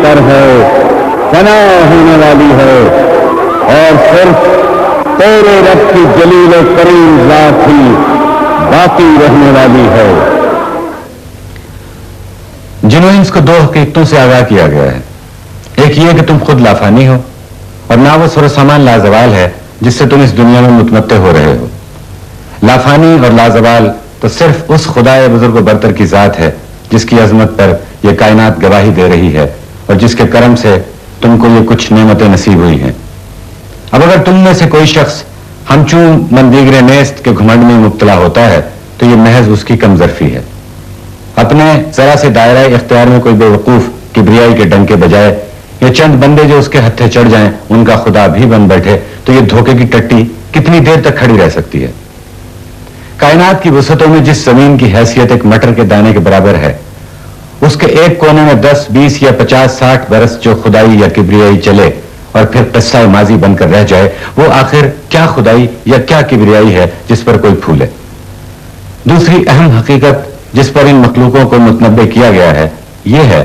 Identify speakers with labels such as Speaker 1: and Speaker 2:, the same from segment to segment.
Speaker 1: پر ہے, فنا ہونے والی ہے, اور صرف تیرے رب کی جلیل و کریم ذات ہی باقی رہنے والی ہے.
Speaker 2: جنہوں اس کو دو حقیقتوں سے آگاہ کیا گیا ہے. ایک یہ کہ تم خود لافانی ہو, اور نہ وہ سر و سامان لازوال ہے جس سے تم اس دنیا میں متمتع ہو رہے ہو. لافانی اور لازوال تو صرف اس خدائے بزرگ و برتر کی ذات ہے جس کی عظمت پر یہ کائنات گواہی دے رہی ہے, اور جس کے کرم سے تم کو یہ کچھ نعمتیں نصیب ہوئی ہیں. اب اگر تم میں سے کوئی شخص ہمچوں مندیگر نیست کے گھمنڈ میں مبتلا ہوتا ہے تو یہ محض اس کی کم ظرفی ہے. اپنے ذرا سے دائرہ اختیار میں کوئی بے وقوف کبریائی کے ڈنک کے بجائے یا چند بندے جو اس کے ہتھے چڑھ جائیں ان کا خدا بھی بن بیٹھے تو یہ دھوکے کی ٹٹی کتنی دیر تک کھڑی رہ سکتی ہے؟ کائنات کی وسعتوں میں جس زمین کی حیثیت ایک مٹر کے دانے کے برابر ہے, اس کے ایک کونے میں 10, 20 یا 50, 60 برس جو خدائی یا کبریائی چلے اور پھر قصہ ماضی بن کر رہ جائے, وہ آخر کیا خدائی یا کیا کبریائی ہے جس پر کوئی پھولے؟ دوسری اہم حقیقت جس پر ان مخلوقوں کو متنبع کیا گیا ہے یہ ہے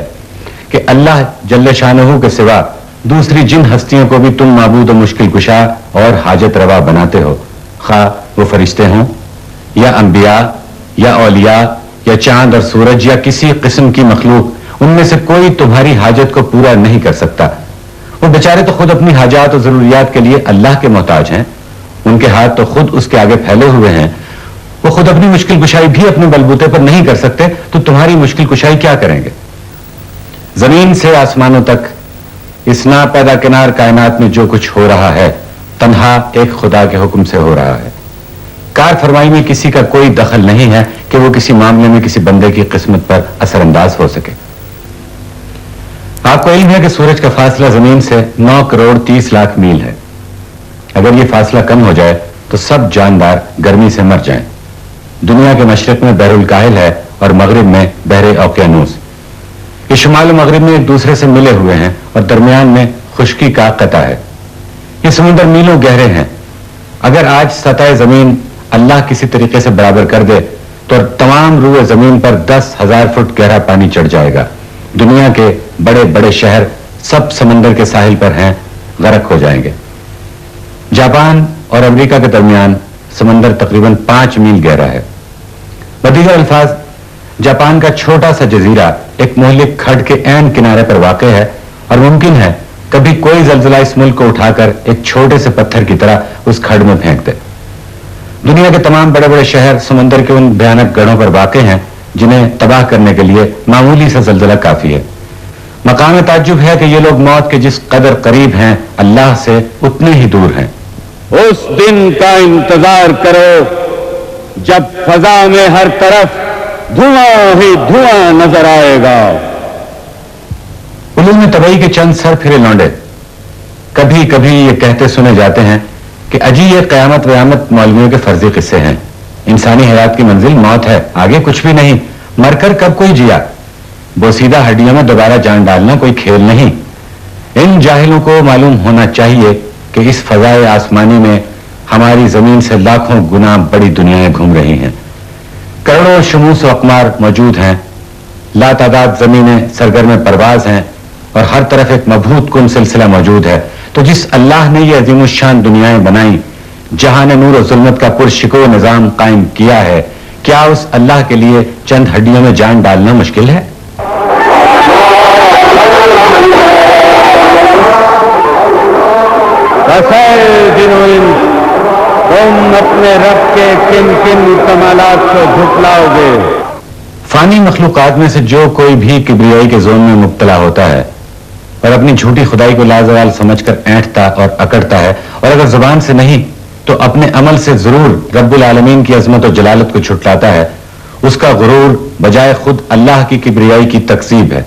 Speaker 2: کہ اللہ جل شانہ کے سوا دوسری جن ہستیوں کو بھی تم معبود و مشکل کشا اور حاجت روا بناتے ہو, خواہ وہ فرشتے ہوں یا انبیاء یا اولیاء یا چاند اور سورج یا کسی قسم کی مخلوق, ان میں سے کوئی تمہاری حاجت کو پورا نہیں کر سکتا. وہ بیچارے تو خود اپنی حاجات و ضروریات کے لیے اللہ کے محتاج ہیں, ان کے ہاتھ تو خود اس کے آگے پھیلے ہوئے ہیں. وہ خود اپنی مشکل کشائی بھی اپنے بلبوتے پر نہیں کر سکتے تو تمہاری مشکل کشائی کیا کریں گے؟ زمین سے آسمانوں تک اس نا پیدا کنار کائنات میں جو کچھ ہو رہا ہے تنہا ایک خدا کے حکم سے ہو رہا ہے. کار فرمائی میں کسی کا کوئی دخل نہیں ہے کہ وہ کسی معاملے میں کسی بندے کی قسمت پر اثر انداز ہو سکے. آپ کو علم ہے کہ سورج کا فاصلہ زمین سے 9 کروڑ 30 لاکھ میل ہے. اگر یہ فاصلہ کم ہو جائے تو سب جاندار گرمی سے مر جائیں. دنیا کے مشرق میں بحر الکاہل ہے اور مغرب میں بحر اوقیانوس. یہ شمال و مغرب میں ایک دوسرے سے ملے ہوئے ہیں اور درمیان میں خشکی کا قطع ہے. یہ سمندر میلوں گہرے ہیں. اگر آج سطح زمین اللہ کسی طریقے سے برابر کر دے تو تمام روئے زمین پر 10,000 فٹ گہرا پانی چڑھ جائے گا. دنیا کے بڑے بڑے شہر سب سمندر کے ساحل پر ہیں, غرق ہو جائیں گے. جاپان اور امریکہ کے درمیان سمندر تقریباً 5 میل گہرا ہے. بدیگر الفاظ, جاپان کا چھوٹا سا جزیرہ ایک مہلک کھڈ کے عین کنارے پر واقع ہے, اور ممکن ہے کبھی کوئی زلزلہ اس ملک کو اٹھا کر ایک چھوٹے سے پتھر کی طرح اس کھڈ میں پھینک دے. دنیا کے تمام بڑے بڑے شہر سمندر کے ان بھیانک گڑھوں پر واقع ہیں جنہیں تباہ کرنے کے لیے معمولی سا زلزلہ کافی ہے. مقام تعجب ہے کہ یہ لوگ موت کے جس قدر قریب ہیں اللہ سے اتنے ہی دور ہیں.
Speaker 1: اس دن کا انتظار کرو جب فضا میں ہر طرف دھواں ہی دھواں نظر آئے گا.
Speaker 2: علوم طبعی کے چند سر پھرے لونڈے کبھی کبھی یہ کہتے سنے جاتے ہیں کہ اجی یہ قیامت ویامت مولویوں کے فرضی قصے ہیں. انسانی حیات کی منزل موت ہے, آگے کچھ بھی نہیں. مر کر کب کوئی جیا؟ بوسیدہ ہڈیوں میں دوبارہ جان ڈالنا کوئی کھیل نہیں. ان جاہلوں کو معلوم ہونا چاہیے کہ اس فضائے آسمانی میں ہماری زمین سے لاکھوں گنا بڑی دنیایں گھوم رہی ہیں. کروڑوں شموس و اقمار موجود ہیں. لا تعداد زمینیں سرگرم پرواز ہیں اور ہر طرف ایک مبہوت کن سلسلہ موجود ہے. تو جس اللہ نے یہ عظیم الشان دنیایں بنائیں, جہاں نے نور و ظلمت کا پرشکو نظام قائم کیا ہے, کیا اس اللہ کے لیے چند ہڈیوں میں جان ڈالنا مشکل ہے؟
Speaker 1: تم اپنے رب کے کن کن کمالات کو جھٹلاؤ گے؟
Speaker 2: فانی مخلوقات میں سے جو کوئی بھی کبریائی کے زون میں مبتلا ہوتا ہے اور اپنی جھوٹی خدائی کو لازوال سمجھ کر اینٹتا اور اکڑتا ہے, اور اگر زبان سے نہیں تو اپنے عمل سے ضرور رب العالمین کی عظمت و جلالت کو جھٹلاتا ہے, اس کا غرور بجائے خود اللہ کی کبریائی کی تکذیب ہے.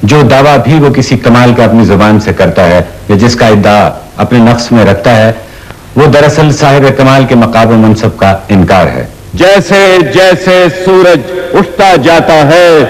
Speaker 2: جو دعویٰ بھی وہ کسی کمال کا اپنی زبان سے کرتا ہے یا جس کا ادعا اپنے نفس میں رکھتا ہے, وہ دراصل صاحب کمال کے مقام و منصب کا انکار ہے.
Speaker 1: جیسے جیسے سورج اٹھتا جاتا ہے